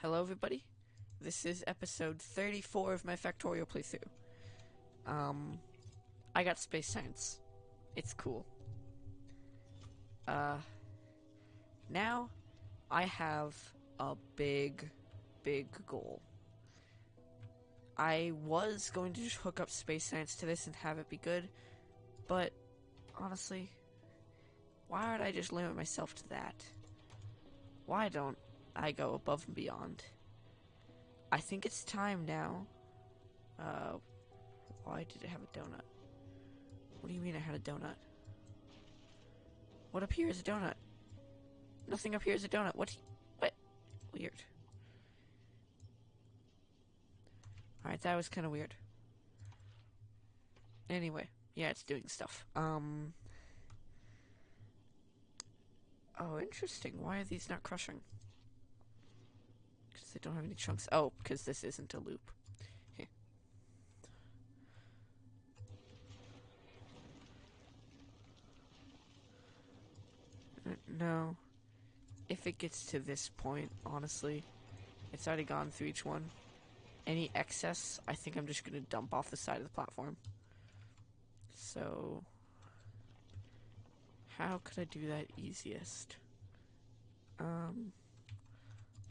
Hello everybody, this is episode 34 of my Factorio playthrough. I got space science. It's cool. Now I have a big goal. I was going to just hook up space science to this and have it be good, but honestly, why would I just limit myself to that? Why don't I go above and beyond? I think it's time now. Why did it have a donut? What do you mean I had a donut? What up here is a donut? Nothing up here is a donut. What? Weird. Alright, that was kind of weird. Anyway, yeah, it's doing stuff. Oh, interesting. Why are these not crushing? Because they don't have any chunks. Oh, because this isn't a loop. Here. No. If it gets to this point, honestly, it's already gone through each one. Any excess, I think I'm just going to dump off the side of the platform. So, how could I do that easiest?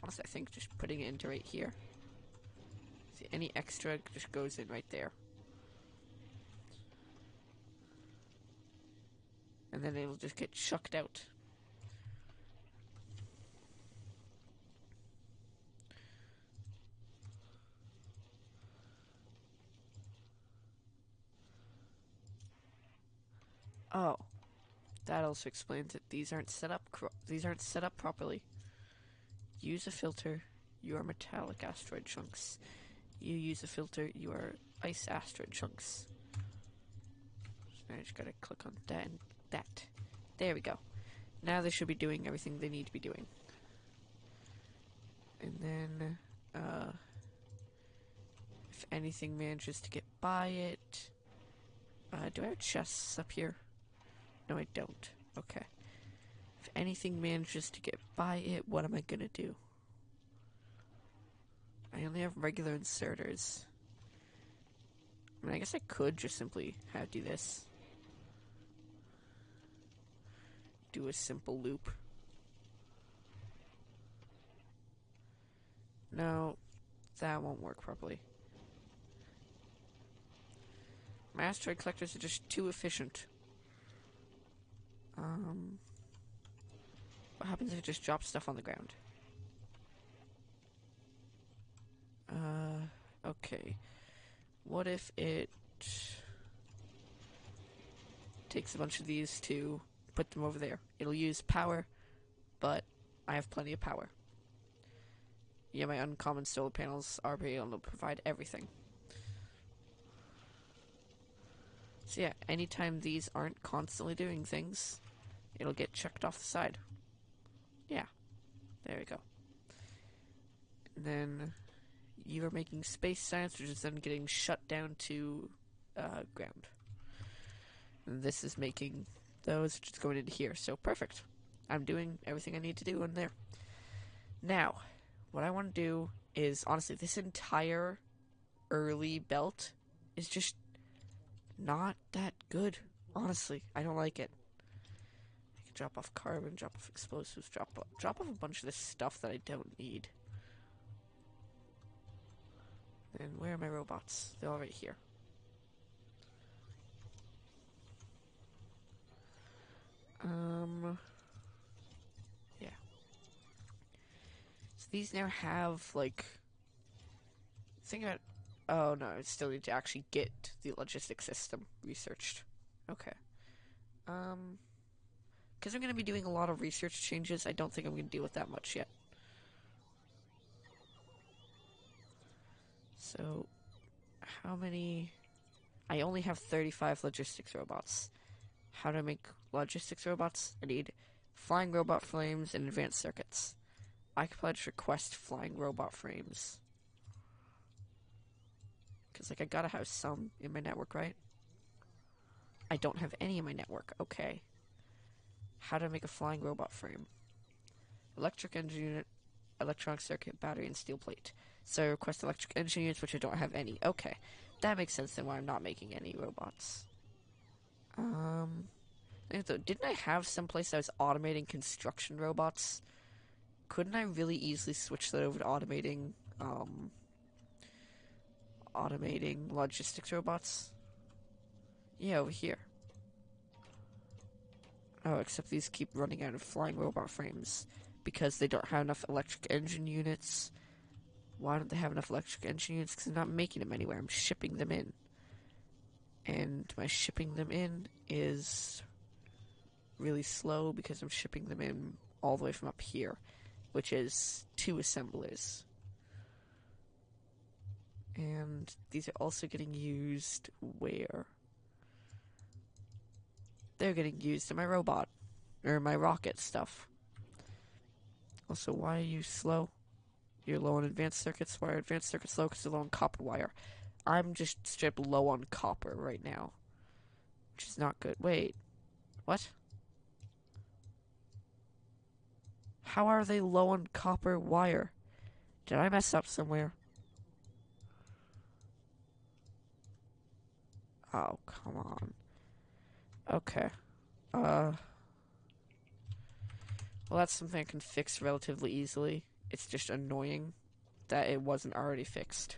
Honestly, I think just putting it into right here. See, any extra just goes in right there. And then it'll just get chucked out. Oh, that also explains it. These aren't set up properly. Use a filter. You are metallic asteroid chunks. You use a filter. You are ice asteroid chunks. So I just gotta click on that and that. There we go. Now they should be doing everything they need to be doing. And then, if anything manages to get by it, do I have chests up here? No, I don't. Okay. If anything manages to get by it, what am I gonna do? I only have regular inserters. I mean, I guess I could just simply do this. Do a simple loop. No, that won't work properly. My asteroid collectors are just too efficient. What happens if it just drops stuff on the ground? Okay. What if it takes a bunch of these to put them over there? It'll use power, but I have plenty of power. Yeah, my uncommon solar panels are able to provide everything. So yeah, anytime these aren't constantly doing things, it'll get checked off the side. Yeah, there we go. And then you are making space science, which is then getting shut down to ground. And this is making those, which is going into here. So perfect. I'm doing everything I need to do in there. Now, what I want to do is, honestly, this entire early belt is just not that good. Honestly, I don't like it. I can drop off carbon, drop off explosives, drop off a bunch of this stuff that I don't need. And where are my robots? They're all right here. Yeah. So these now have, like, think about. Oh no, I still need to actually get the logistics system researched. Okay. Because I'm going to be doing a lot of research changes, I don't think I'm going to deal with that much yet. So, how many? I only have 35 logistics robots. How do I make logistics robots? I need flying robot frames and advanced circuits. I could probably just request flying robot frames. Because, like, I gotta have some in my network, right? I don't have any in my network. Okay. How do I make a flying robot frame? Electric engine unit. electronic circuit, battery, and steel plate. So I request electric engine units, which I don't have any. Okay, that makes sense then why I'm not making any robots. Didn't I have someplace I was automating construction robots? Couldn't I really easily switch that over to automating logistics robots? Yeah, over here. Oh, except these keep running out of flying robot frames because they don't have enough electric engine units. Why don't they have enough electric engine units? Because I'm not making them anywhere. I'm shipping them in. And my shipping them in is really slow because I'm shipping them in all the way from up here, which is 2 assemblers. And these are also getting used where? They're getting used in my robot, or my rocket stuff. Also, why are you slow? You're low on advanced circuits. Why are advanced circuits low? Because they're low on copper wire. I'm just straight low on copper right now, which is not good. Wait, what? How are they low on copper wire? Did I mess up somewhere? Oh, come on. Okay. Well, that's something I can fix relatively easily. It's just annoying that it wasn't already fixed.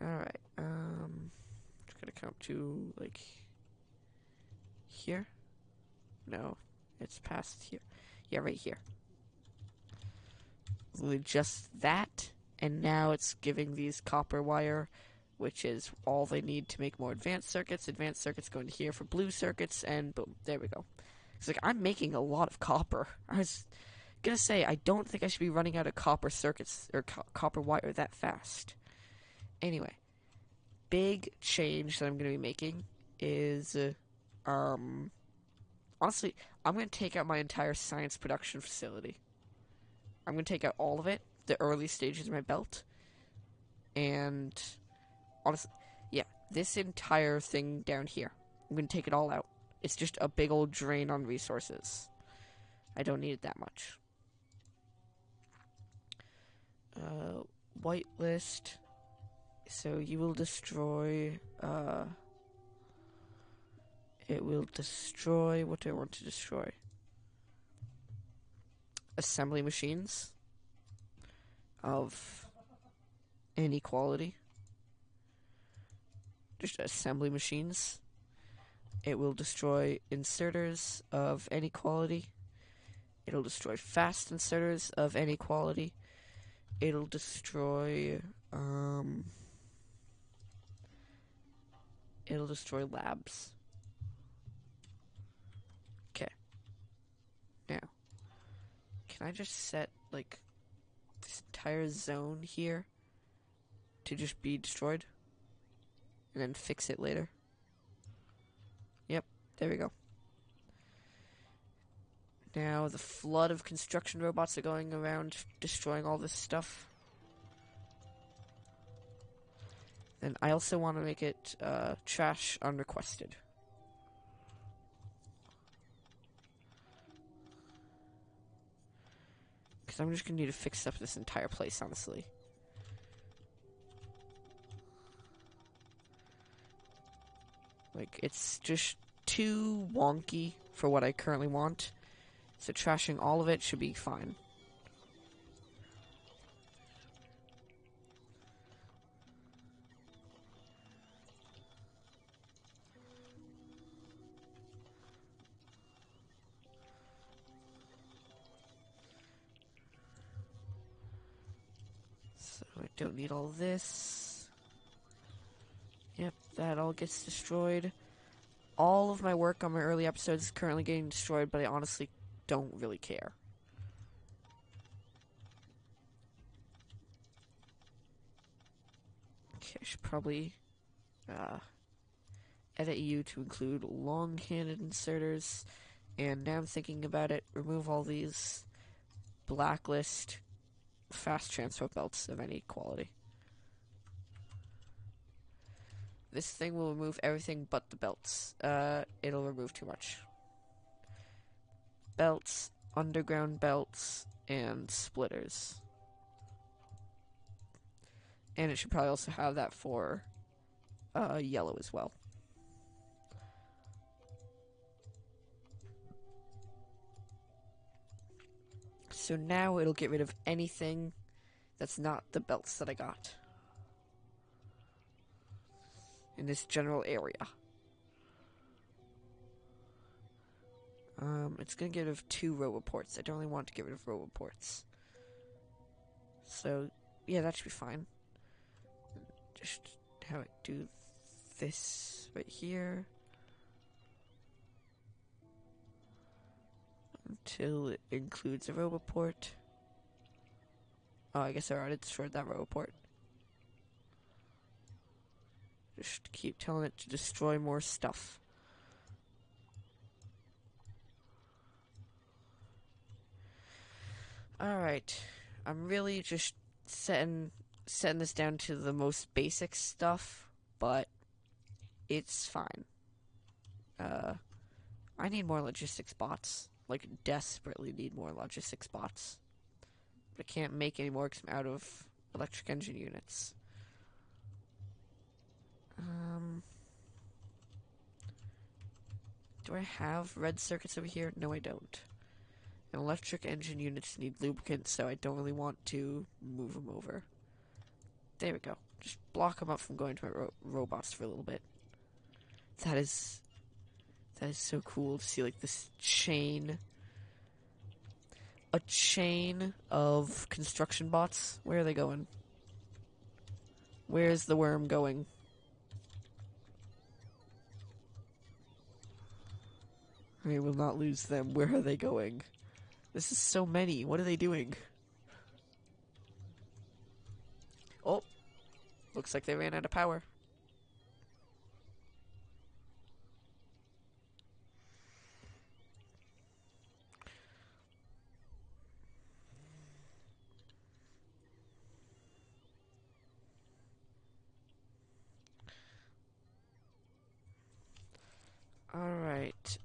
Alright, just gonna come up to, like, here? No, it's past here. Yeah, right here. Literally just that, and now it's giving these copper wire, which is all they need to make more advanced circuits. Advanced circuits going to here for blue circuits, and boom, there we go. It's like, I'm making a lot of copper. I was gonna say, I don't think I should be running out of copper circuits, or copper wire that fast. Anyway, big change that I'm gonna be making is, honestly, I'm gonna take out my entire science production facility. I'm gonna take out all of it, the early stages of my belt, and honestly, yeah, this entire thing down here, I'm gonna take it all out. It's just a big old drain on resources. I don't need it that much. Whitelist. So you will destroy, it will destroy, what do I want to destroy? Assembly machines of any quality. Just assembly machines. It will destroy inserters of any quality. It'll destroy fast inserters of any quality. It'll destroy, it'll destroy labs. Okay. Now, can I just set, like, this entire zone here to just be destroyed? And then fix it later? Yep, there we go. Now, the flood of construction robots are going around destroying all this stuff. Then I also want to make it trash unrequested. Because I'm just going to need to fix up this entire place, honestly. Like, it's just too wonky for what I currently want. So trashing all of it should be fine. So I don't need all this. Yep, that all gets destroyed. All of my work on my early episodes is currently getting destroyed, but I honestly don't really care. Okay, I should probably edit you to include long-handed inserters, and now I'm thinking about it, remove all these, blacklist fast transfer belts of any quality. This thing will remove everything but the belts. It'll remove too much. Belts, underground belts, and splitters. And it should probably also have that for yellow as well. So now it'll get rid of anything that's not the belts that I got in this general area. It's gonna get rid of 2 row reports. I don't really want to get rid of row reports. So, yeah, that should be fine. Just have it do this right here. Until it includes a row report. Oh, I guess I already destroyed that row report. Just keep telling it to destroy more stuff. Alright. I'm really just setting this down to the most basic stuff, but it's fine. I need more logistics bots. Like, desperately need more logistics bots. But I can't make any more because I'm out of electric engine units. Do I have red circuits over here? No, I don't. And electric engine units need lubricant, so I don't really want to move them over. There we go. Just block them up from going to my robots for a little bit. That is so cool to see, like, this chain. A chain of construction bots. Where are they going? Where's the worm going? I will not lose them. Where are they going? This is so many. What are they doing? Oh. Looks like they ran out of power. Alright,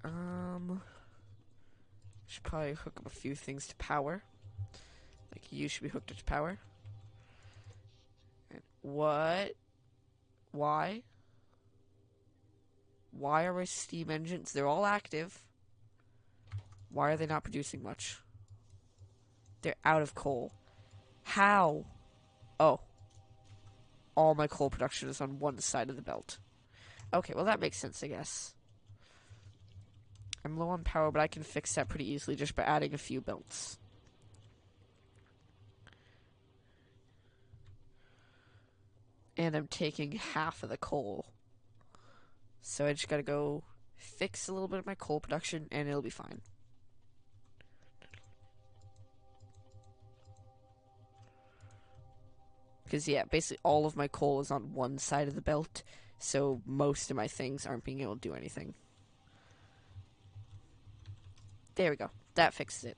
should probably hook up a few things to power. Like, you should be hooked up to power. And what? Why? Why are my steam engines? They're all active. Why are they not producing much? They're out of coal. How? Oh. All my coal production is on one side of the belt. Okay, well that makes sense, I guess. I'm low on power, but I can fix that pretty easily just by adding a few belts. And I'm taking half of the coal. So I just gotta go fix a little bit of my coal production, and it'll be fine. Because, yeah, basically all of my coal is on one side of the belt, so most of my things aren't being able to do anything. There we go. That fixed it.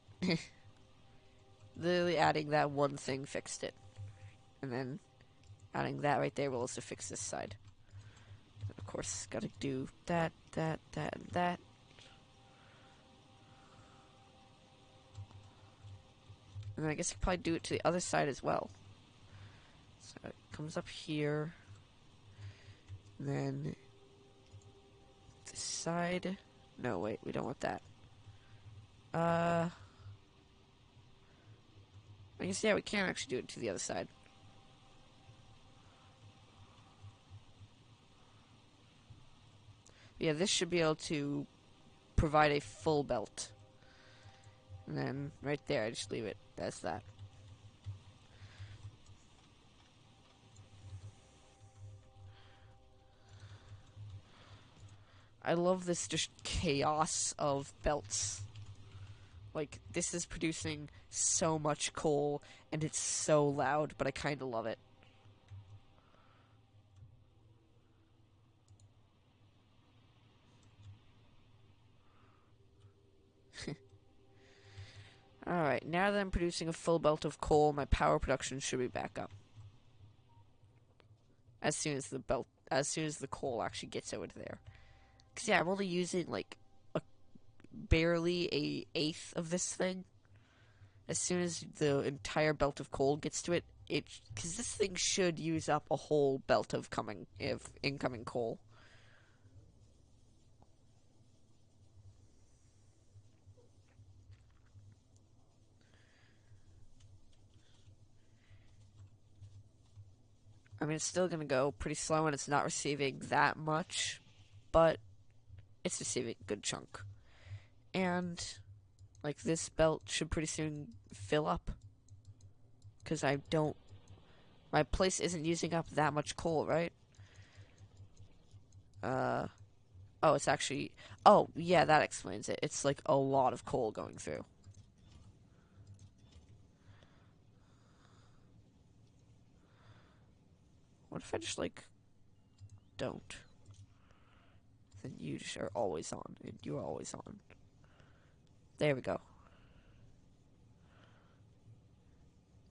Literally adding that one thing fixed it. And then adding that right there will also fix this side. And of course, gotta do that, and that. And then I guess I could probably do it to the other side as well. So it comes up here. And then this side. No, wait, we don't want that. I guess, yeah, we can actually do it to the other side. Yeah, this should be able to provide a full belt. And then, right there, I just leave it as that. I love this just chaos of belts. Like, this is producing so much coal, and it's so loud, but I kind of love it. Alright, now that I'm producing a full belt of coal, my power production should be back up. As soon as the coal actually gets over there. Because, yeah, I'm only using, like, barely a eighth of this thing. As soon as the entire belt of coal gets to it, because this thing should use up a whole belt of incoming coal. I mean, it's still gonna go pretty slow, and it's not receiving that much, but it's receiving a good chunk. And like this belt should pretty soon fill up, because my place isn't using up that much coal, right? Oh, it's actually, oh, yeah, that explains it. It's like a lot of coal going through. What if I just, like, don't? Then you just are always on, and you're always on. There we go.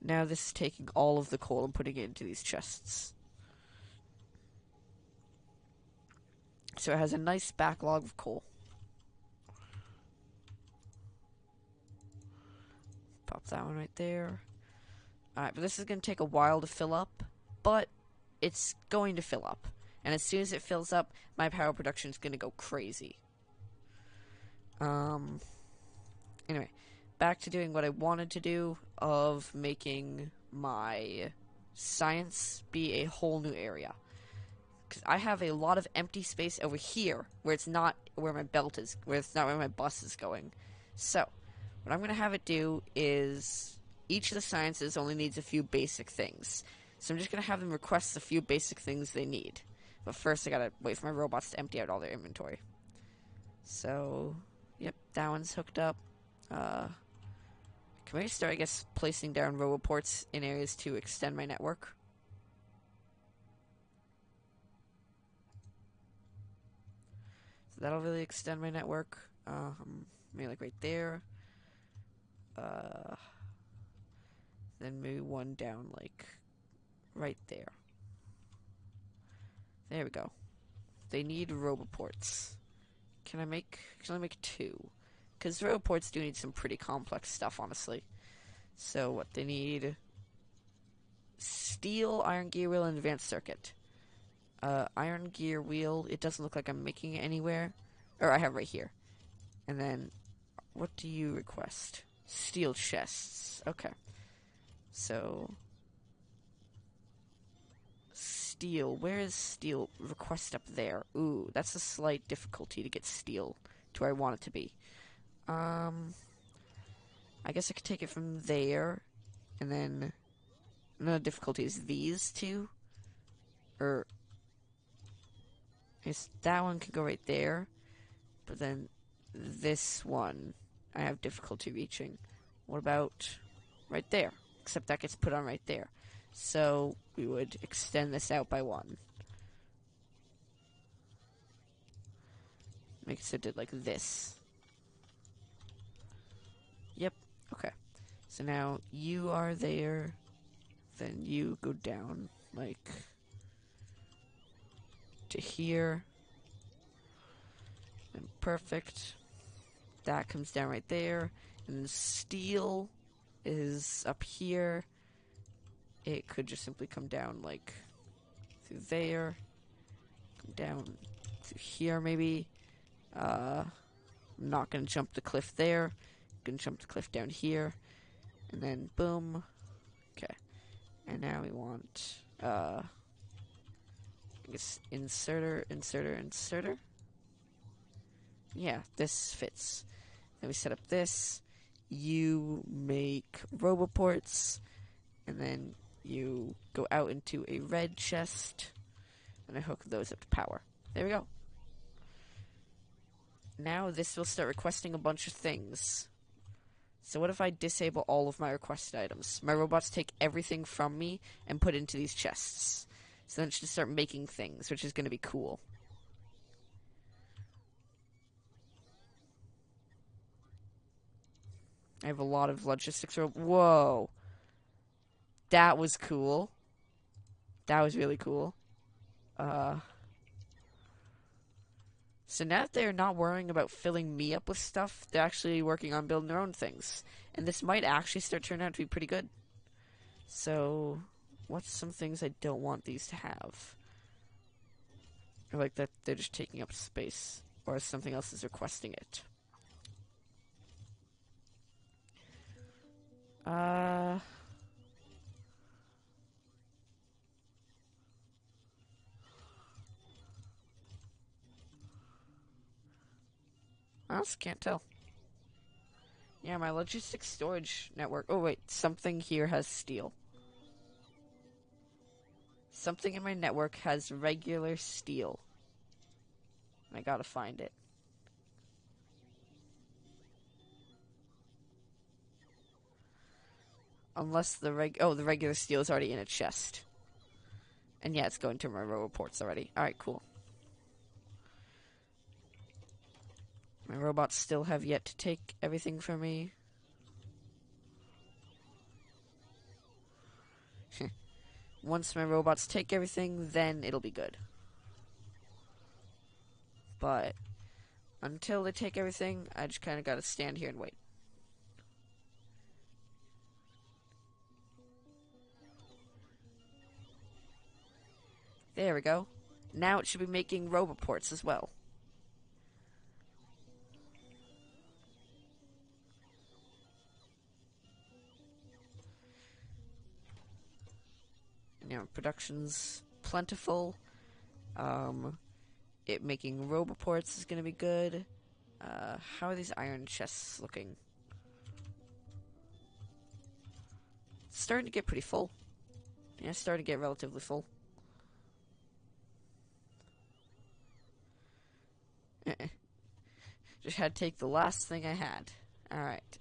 Now this is taking all of the coal and putting it into these chests. So it has a nice backlog of coal. Pop that one right there. Alright, but this is going to take a while to fill up, but it's going to fill up. And as soon as it fills up, my power production is going to go crazy. Anyway, back to doing what I wanted to do of making my science be a whole new area. Because I have a lot of empty space over here where it's not where my belt is, where it's not where my bus is going. So, what I'm going to have it do is each of the sciences only needs a few basic things. So I'm just going to have them request a few basic things they need. But first I got to wait for my robots to empty out all their inventory. So, yep, that one's hooked up. Can we start, I guess, placing down roboports in areas to extend my network? So that'll really extend my network. Maybe like right there. Then maybe one down like right there. There we go. They need roboports. Can I make two? Because roboports do need some pretty complex stuff, honestly. So what they need: steel, iron gear wheel, and advanced circuit. Iron gear wheel, it doesn't look like I'm making it anywhere. Or I have right here. And then, what do you request? Steel chests. Okay. So, steel. Where is steel? Request up there. Ooh, that's a slight difficulty to get steel to where I want it to be. I guess I could take it from there. And then, another difficulty is these two. Or, I guess that one could go right there. But then, this one, I have difficulty reaching. What about right there? Except that gets put on right there. So we would extend this out by one. Make it so it did like this. Yep. Okay. So now you are there. Then you go down like to here. And perfect. That comes down right there. And then steel is up here. It could just simply come down like through there. Come down through here maybe. I'm not going to jump the cliff there. I'm going to jump the cliff down here. And then boom. Okay. And now we want, I guess, inserter. Yeah, this fits. Then we set up this. You make roboports. And then you go out into a red chest. And I hook those up to power. There we go. Now this will start requesting a bunch of things. So what if I disable all of my requested items? My robots take everything from me and put it into these chests. So then it should start making things, which is going to be cool. I have a lot of logistics. Whoa. That was cool. That was really cool. So now that they're not worrying about filling me up with stuff, they're actually working on building their own things. And this might actually start turning out to be pretty good. So, what's some things I don't want these to have? Or like that they're just taking up space. Or something else is requesting it. I just can't tell. Yeah, my logistics storage network. Oh wait, something here has steel. Something in my network has regular steel. I gotta find it. Unless the the regular steel is already in a chest. And yeah, it's going to my roboports already. Alright, cool. My robots still have yet to take everything from me. Once my robots take everything, then it'll be good. But until they take everything, I just kind of gotta stand here and wait. There we go. Now it should be making roboports as well. You know, production's plentiful. It making roboports is gonna be good. How are these iron chests looking? It's starting to get pretty full. Yeah, it's starting to get relatively full. Just had to take the last thing I had. Alright,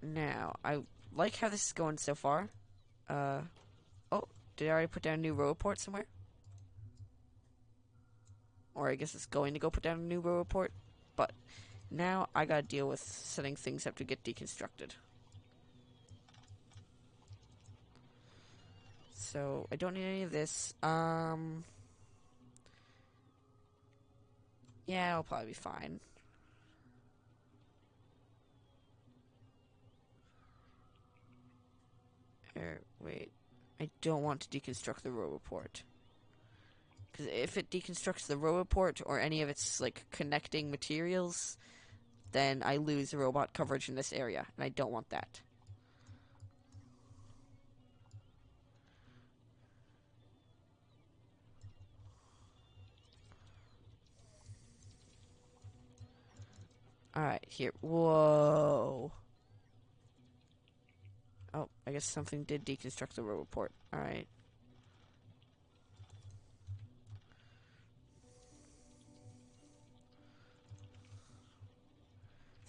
now, I like how this is going so far. Oh, did I already put down a new roboport somewhere? Or I guess it's going to go put down a new roboport. But now I gotta deal with setting things up to get deconstructed. So, I don't need any of this. Yeah, I'll probably be fine. Wait. I don't want to deconstruct the roboport. Because if it deconstructs the roboport or any of its, like, connecting materials, then I lose robot coverage in this area, and I don't want that. Alright, here. Whoa. Oh, I guess something did deconstruct the roboport. Alright.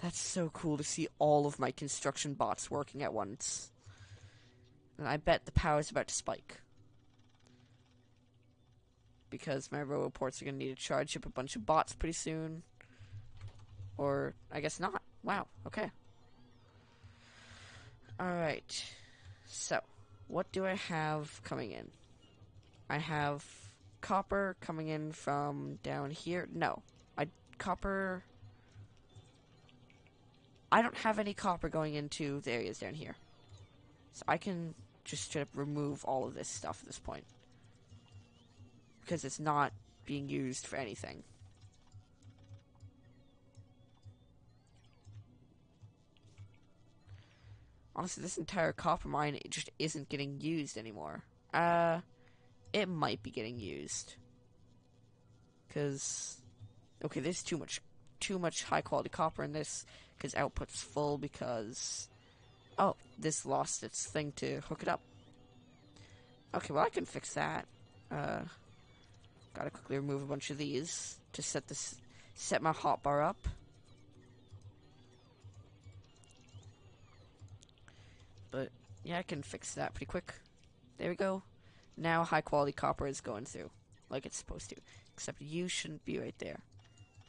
That's so cool to see all of my construction bots working at once. And I bet the power's about to spike. Because my roboports are going to need to charge up a bunch of bots pretty soon. Or, I guess not. Wow, okay. Alright. So, what do I have coming in? I have copper coming in from down here. No. Copper... I don't have any copper going into the areas down here. So I can just straight up remove all of this stuff at this point. Because it's not being used for anything. Honestly, this entire copper mine, it just isn't getting used anymore. It might be getting used. Because, okay, there's too much high quality copper in this, because output's full because, oh, this lost its thing to hook it up. Okay, well I can fix that. Gotta quickly remove a bunch of these to set my hotbar up. But yeah, I can fix that pretty quick. There we go. Now high quality copper is going through like it's supposed to. Except you shouldn't be right there.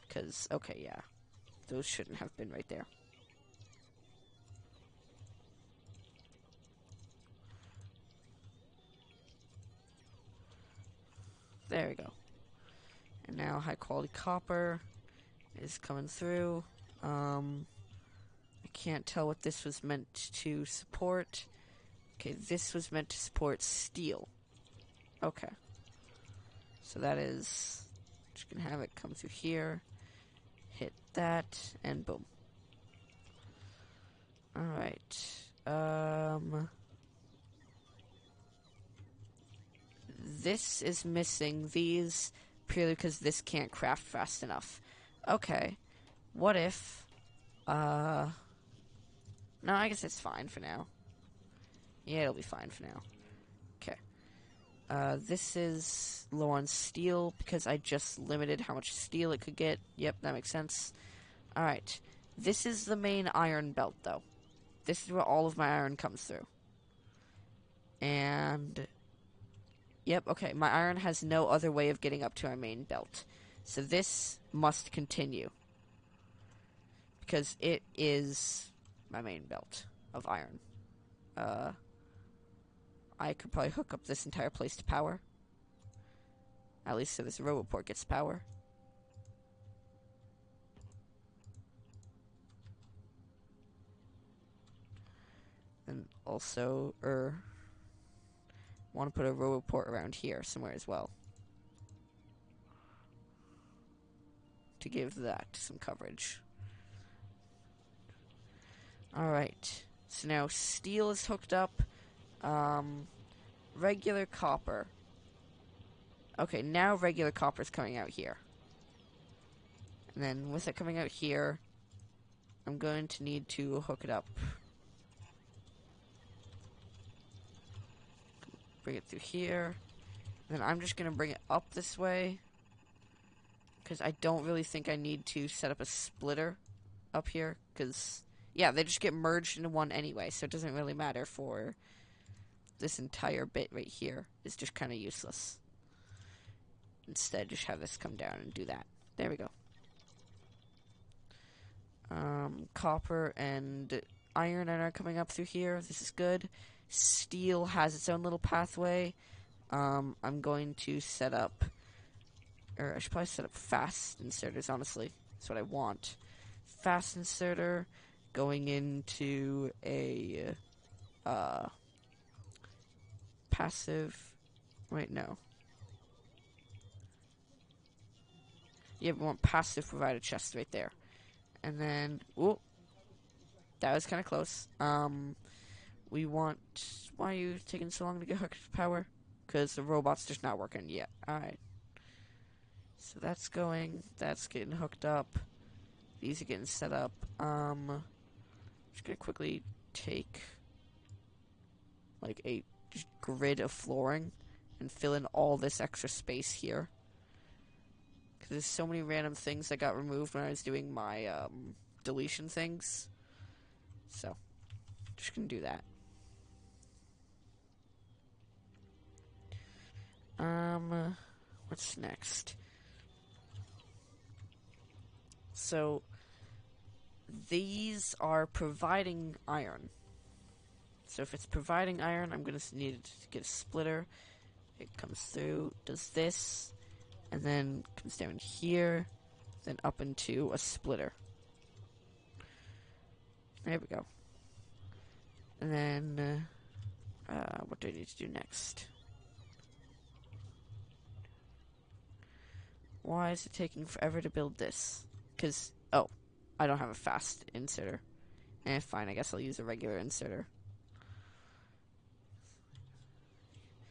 Because, okay, yeah. Those shouldn't have been right there. There we go. And now high quality copper is coming through. I can't tell what this was meant to support. Okay, this was meant to support steel. Okay. So that is... Just gonna have it come through here. Hit that, and boom. Alright. This is missing these purely because this can't craft fast enough. Okay. What if... No, I guess it's fine for now. Yeah, it'll be fine for now. Okay. This is low on steel because I just limited how much steel it could get. Yep, that makes sense. Alright. This is the main iron belt, though. This is where all of my iron comes through. And... Yep, okay. My iron has no other way of getting up to our main belt. So this must continue. Because it is my main belt of iron. I could probably hook up this entire place to power. At least so this roboport gets power. And also, want to put a roboport around here somewhere as well. To give that some coverage. Alright. So now steel is hooked up. Regular copper. Okay, now regular copper is coming out here. And then with it coming out here, I'm going to need to hook it up. Bring it through here. And then I'm just going to bring it up this way. Because I don't really think I need to set up a splitter up here. Because, yeah, they just get merged into one anyway. So it doesn't really matter for this entire bit right here. It's just kind of useless. Instead, just have this come down and do that. There we go. Copper and iron are coming up through here. This is good. Steel has its own little pathway. I'm going to set up... Or I should probably set up fast inserters, honestly. That's what I want. Fast inserter going into a... passive... Wait, no. Yeah, we want passive provider chest right there. And then... Whoop. That was kind of close. We want... Why are you taking so long to get hooked to power? Because the robot's just not working yet. Alright. So that's going. That's getting hooked up. These are getting set up. Just gonna quickly take... like a just grid of flooring and fill in all this extra space here. Because there's so many random things that got removed when I was doing my deletion things. So, just gonna do that. What's next? So, these are providing iron. So if it's providing iron, I'm going to need to get a splitter. It comes through, does this, and then comes down here, then up into a splitter. There we go. And then, what do I need to do next? Why is it taking forever to build this? Because, oh, I don't have a fast inserter. Fine, I guess I'll use a regular inserter.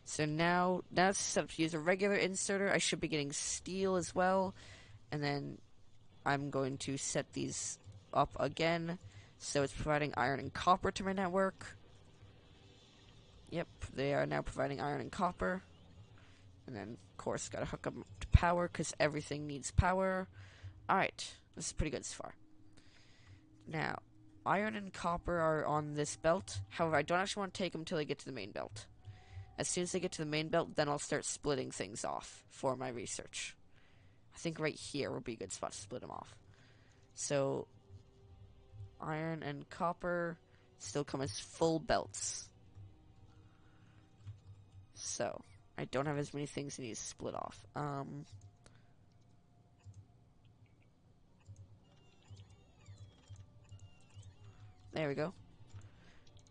So now it's set up to use a regular inserter. I should be getting steel as well. And then I'm going to set these up again. So it's providing iron and copper to my network. Yep, they are now providing iron and copper. And then, of course, gotta hook up to power because everything needs power. Alright, this is pretty good so far. Now, iron and copper are on this belt. However, I don't actually want to take them until I get to the main belt. As soon as I get to the main belt, then I'll start splitting things off for my research. I think right here would be a good spot to split them off. So, iron and copper still come as full belts. So, I don't have as many things I need to split off. There we go.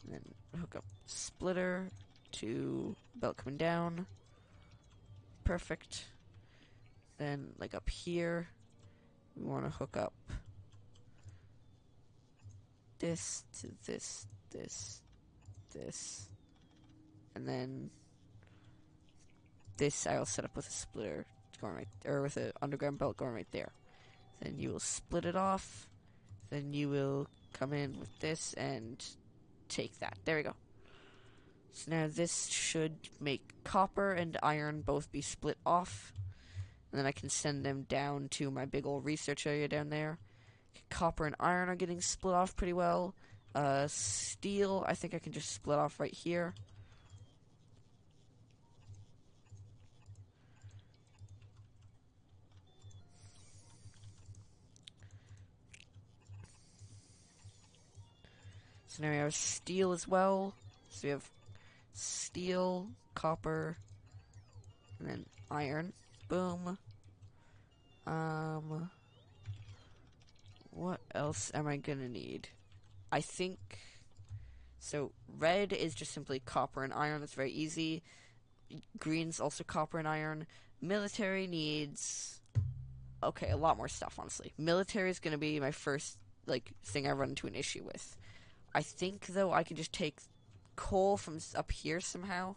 And then hook up splitter to belt coming down. Perfect. Then, like up here, we want to hook up this to this, this, and then this I'll set up with a splitter going right, or with an underground belt going right there. Then you will split it off. Then you will come in with this and take that. There we go. So now this should make copper and iron both be split off. And then I can send them down to my big old research area down there. Copper and iron are getting split off pretty well. Steel, I think I can just split off right here. So now we have steel as well. So we have steel, copper, and then iron. Boom. What else am I gonna need? I think... So, red is just simply copper and iron. That's very easy. Green's also copper and iron. Military needs... Okay, a lot more stuff, honestly. Military is gonna be my first, like, thing I run into an issue with. I think, though, I can just take coal from up here somehow.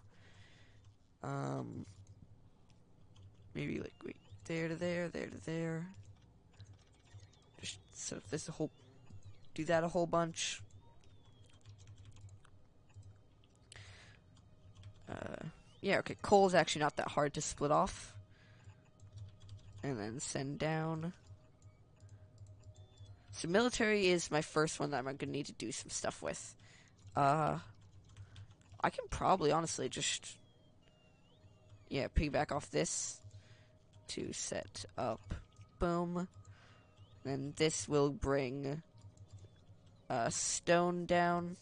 Maybe, like, wait, there to there, there to there. Just set up this a whole... Do that a whole bunch. Yeah, okay, coal is actually not that hard to split off. And then send down. So military is my first one that I'm gonna need to do some stuff with. I can probably honestly just... Yeah, piggyback off this to set up. Boom. And this will bring stone down.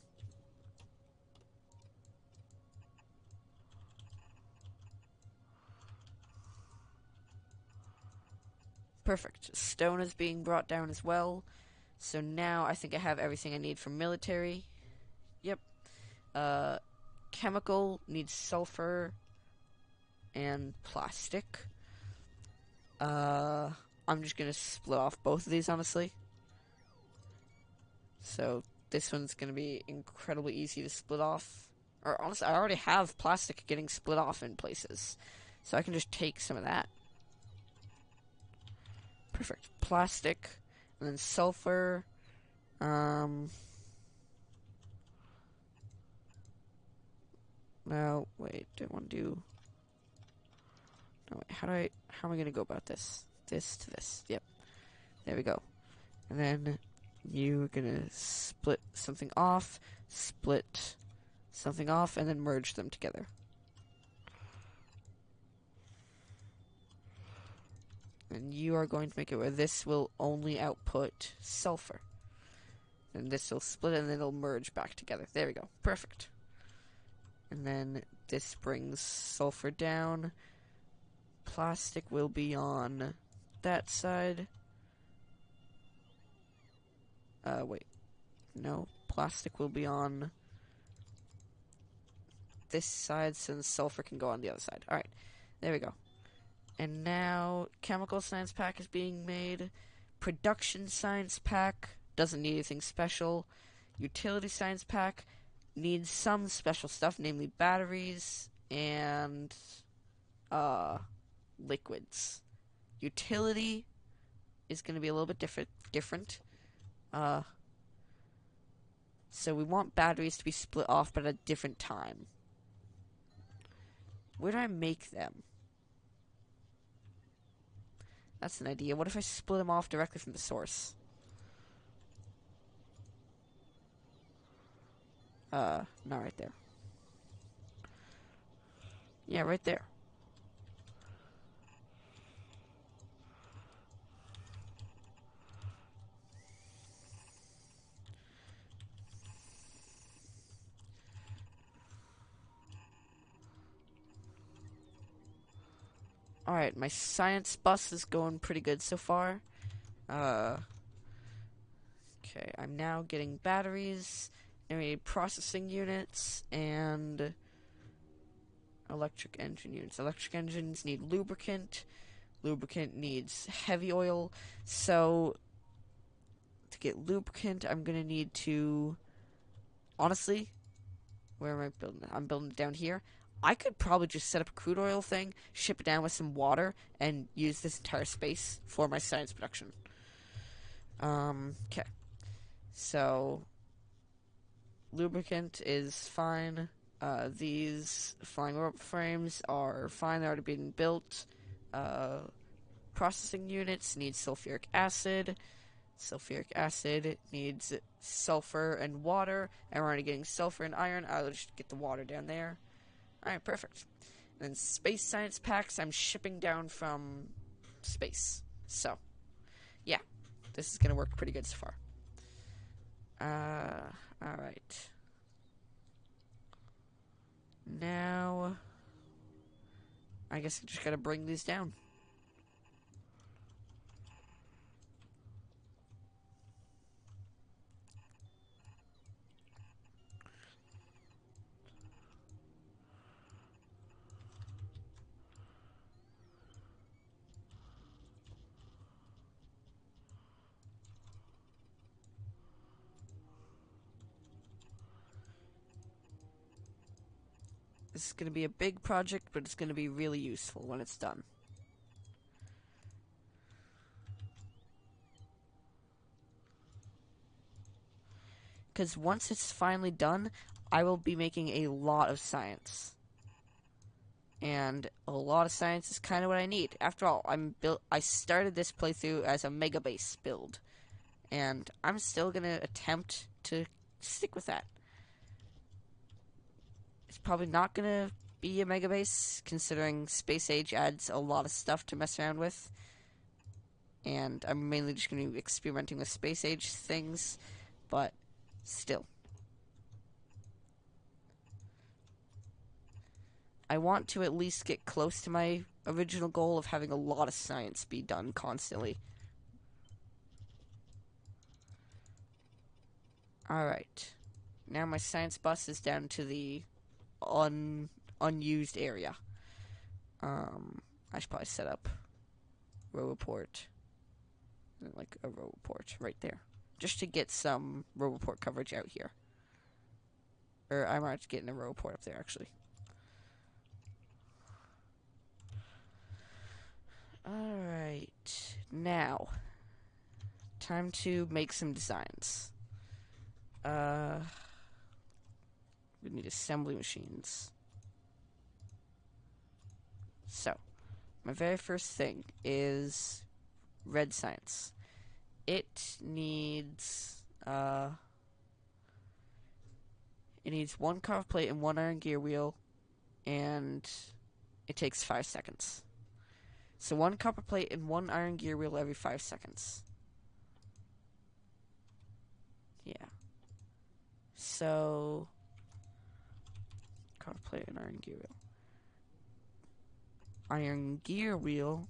Perfect. Stone is being brought down as well. So now I think I have everything I need for military. Yep. Chemical needs sulfur and plastic. I'm just gonna split off both of these, honestly. So this one's gonna be incredibly easy to split off. Or honestly, I already have plastic getting split off in places. So I can just take some of that. Perfect. Plastic. And then sulfur. Now, wait, do I want to do... No, wait, how am I going to go about this? This to this. Yep. There we go. And then you're going to split something off, split something off, and then merge them together. And you are going to make it where this will only output sulfur. And this will split and then it'll merge back together. There we go. Perfect. And then this brings sulfur down. Plastic will be on that side. Wait. No. Plastic will be on this side since sulfur can go on the other side. Alright. There we go. And now, chemical science pack is being made. Production science pack doesn't need anything special. Utility science pack needs some special stuff, namely batteries and liquids. Utility is going to be a little bit different. So we want batteries to be split off, but at a different time. Where do I make them? That's an idea. What if I split them off directly from the source? Not right there. Yeah, right there. Alright, my science bus is going pretty good so far. Okay, Okay, I'm now getting batteries, and we need processing units, and electric engine units. Electric engines need lubricant. Lubricant needs heavy oil. So, to get lubricant, I'm going to need to... Honestly, where am I building it? I'm building it down here. I could probably just set up a crude oil thing, ship it down with some water, and use this entire space for my science production. Okay. So, lubricant is fine. These flying rope frames are fine. They're already being built. Processing units need sulfuric acid. Sulfuric acid needs sulfur and water. And we're already getting sulfur and iron. I'll just get the water down there. Alright, perfect. And then space science packs I'm shipping down from space. So, yeah. This is going to work pretty good so far. Alright. Now, I guess I just gotta bring these down. This is gonna be a big project, but it's gonna be really useful when it's done. Because once it's finally done, I will be making a lot of science. And a lot of science is kind of what I need. After all, I started this playthrough as a mega base build, and I'm still gonna attempt to stick with that. It's probably not gonna be a mega base, considering Space Age adds a lot of stuff to mess around with. And I'm mainly just gonna be experimenting with Space Age things, but still. I want to at least get close to my original goal of having a lot of science be done constantly. Alright. Now my science bus is down to the unused area. I should probably set up row report. Like a row report right there. Just to get some row report coverage out here. Or I might get in a row report up there actually. Alright. Now, time to make some designs. We need assembly machines. So, my very first thing is red science. It needs one copper plate and one iron gear wheel, and it takes 5 seconds. So 1 copper plate and 1 iron gear wheel every 5 seconds. Yeah. So, copper plate and iron gear wheel. Iron gear wheel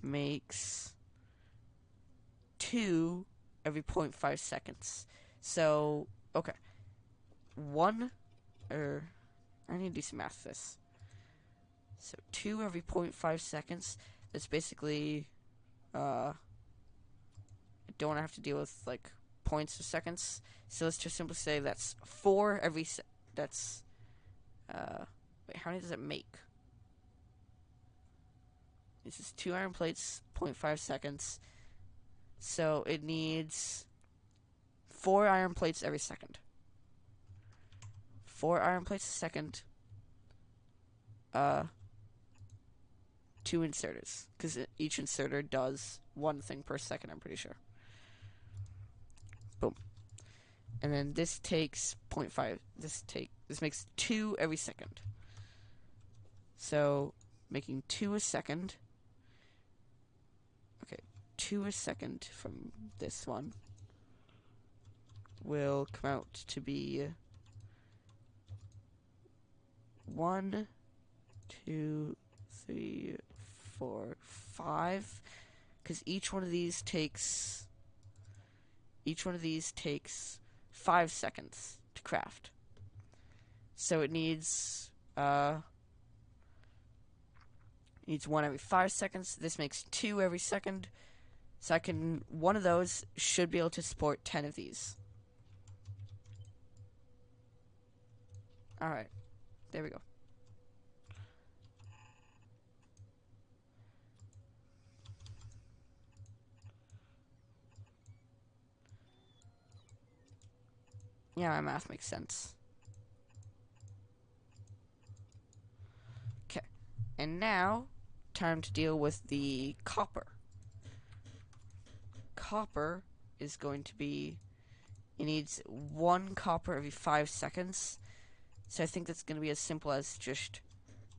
makes 2 every 0.5 seconds. So, okay. I need to do some math for this. So 2 every 0.5 seconds. That's basically, I don't want to have to deal with, like, points or seconds. So let's just simply say that's 4 every that's, wait, how many does it make? This is 2 iron plates, 0.5 seconds. So it needs 4 iron plates every second. 4 iron plates a second. 2 inserters, because each inserter does 1 thing per second, I'm pretty sure. Boom. And then this takes 0.5. This makes 2 every second. So, making 2 a second. Okay, 2 a second from this one will come out to be 1, 2, 3, 4, 5. Because each one of these takes each one of these takes 5 seconds to craft. So it needs one every 5 seconds. This makes 2 every second. So one of those should be able to support 10 of these. Alright, there we go. Yeah, my math makes sense. Okay, and now, time to deal with the copper. Copper is going to be, it needs 1 copper every 5 seconds. So I think that's going to be as simple as just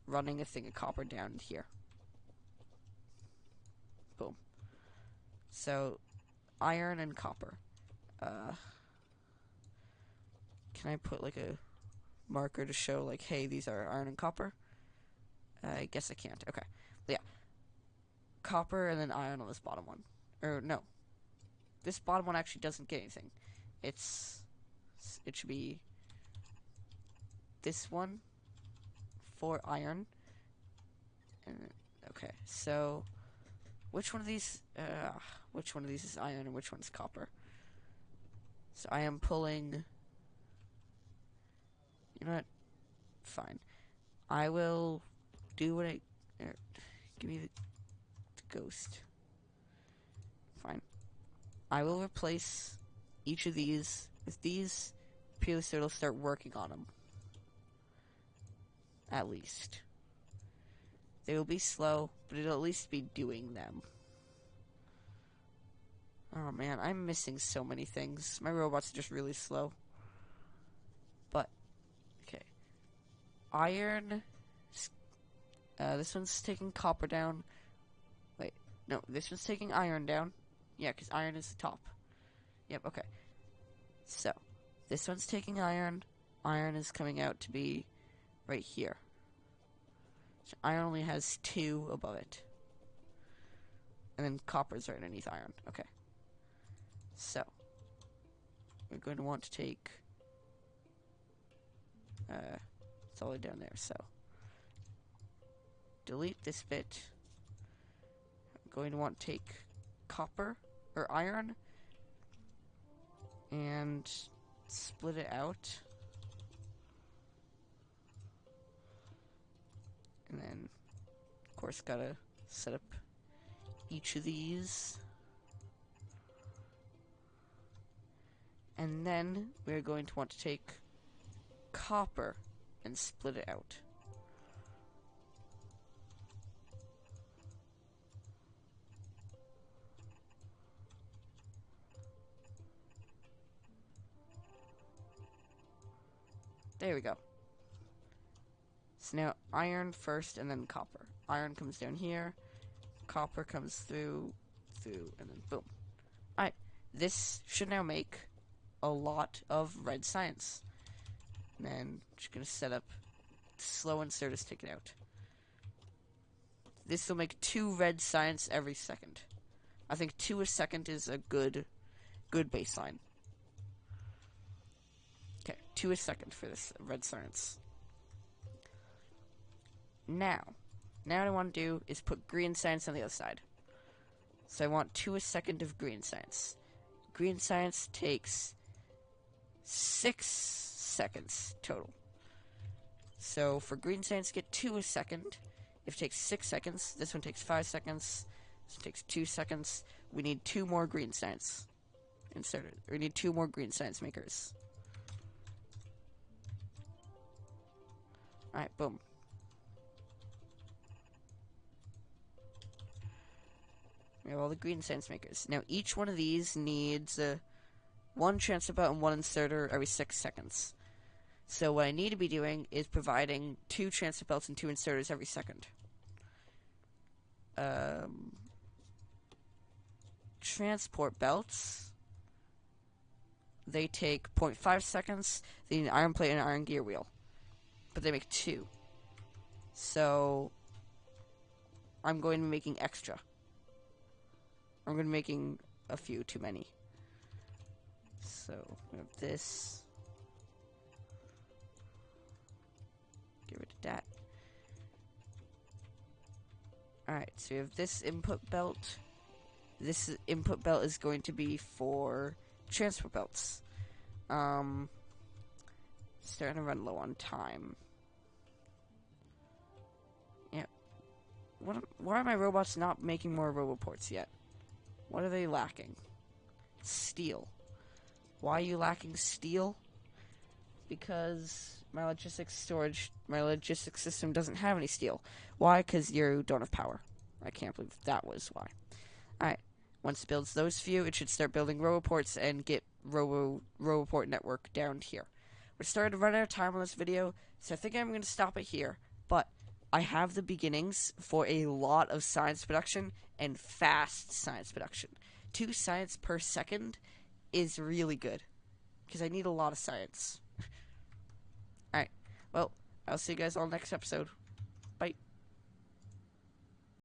running a thing of copper down here. Boom. So, iron and copper. Can I put like a marker to show like, hey, these are iron and copper? I guess I can't. Okay. But yeah. Copper and then iron on this bottom one. Or no. This bottom one actually doesn't get anything. It should be this one for iron. And okay, so which one of these is iron and which one's copper? So I am pulling. You know what? Fine. I will do what give me the ghost. Fine. I will replace each of these with these purely so it'll start working on them. At least. They will be slow, but it'll at least be doing them. Oh man, I'm missing so many things. My robots are just really slow. But, okay. Iron. This one's taking copper down. Wait, no, this one's taking iron down. Yeah, because iron is the top. Yep, okay. So, this one's taking iron. Iron is coming out to be right here. So iron only has 2 above it. And then copper's right underneath iron. Okay. So, we're going to want to take... it's all the way down there, so... delete this bit. I'm going to want to take copper, or iron, and split it out. And then, of course, gotta set up each of these. And then, we're going to want to take copper and split it out. There we go. So now iron first and then copper. Iron comes down here, copper comes through, and then boom. Alright, this should now make a lot of red science. And then just gonna set up slow insert to take it out. This will make 2 red science every second. I think 2 a second is a good baseline. Okay, 2 a second for this red science. Now what I want to do is put green science on the other side. So I want 2 a second of green science. Green science takes 6 seconds total. So for green science to get 2 a second, if it takes 6 seconds, this one takes 5 seconds, this one takes 2 seconds, we need 2 more green science inserted. We need 2 more green science makers. Alright, boom. We have all the green science makers. Now, each one of these needs 1 transfer belt and 1 inserter every 6 seconds. So what I need to be doing is providing 2 transfer belts and 2 inserters every second. Transport belts. They take 0.5 seconds. They need an iron plate and an iron gear wheel. But they make 2. So I'm going to be making extra. I'm going to be making a few too many. So we have this. Get rid of that. Alright, so we have this input belt. This input belt is going to be for transfer belts. Starting to run low on time. Yep. Why are my robots not making more roboports yet? What are they lacking? Steel. Why are you lacking steel? Because my logistics system doesn't have any steel. Why? Because you don't have power. I can't believe that was why. Alright. Once it builds those few, it should start building roboports and get roboport network down here. We're starting to run out of time on this video, so I think I'm going to stop it here. But I have the beginnings for a lot of science production and fast science production. 2 science per second is really good, because I need a lot of science. Alright, well, I'll see you guys all next episode. Bye.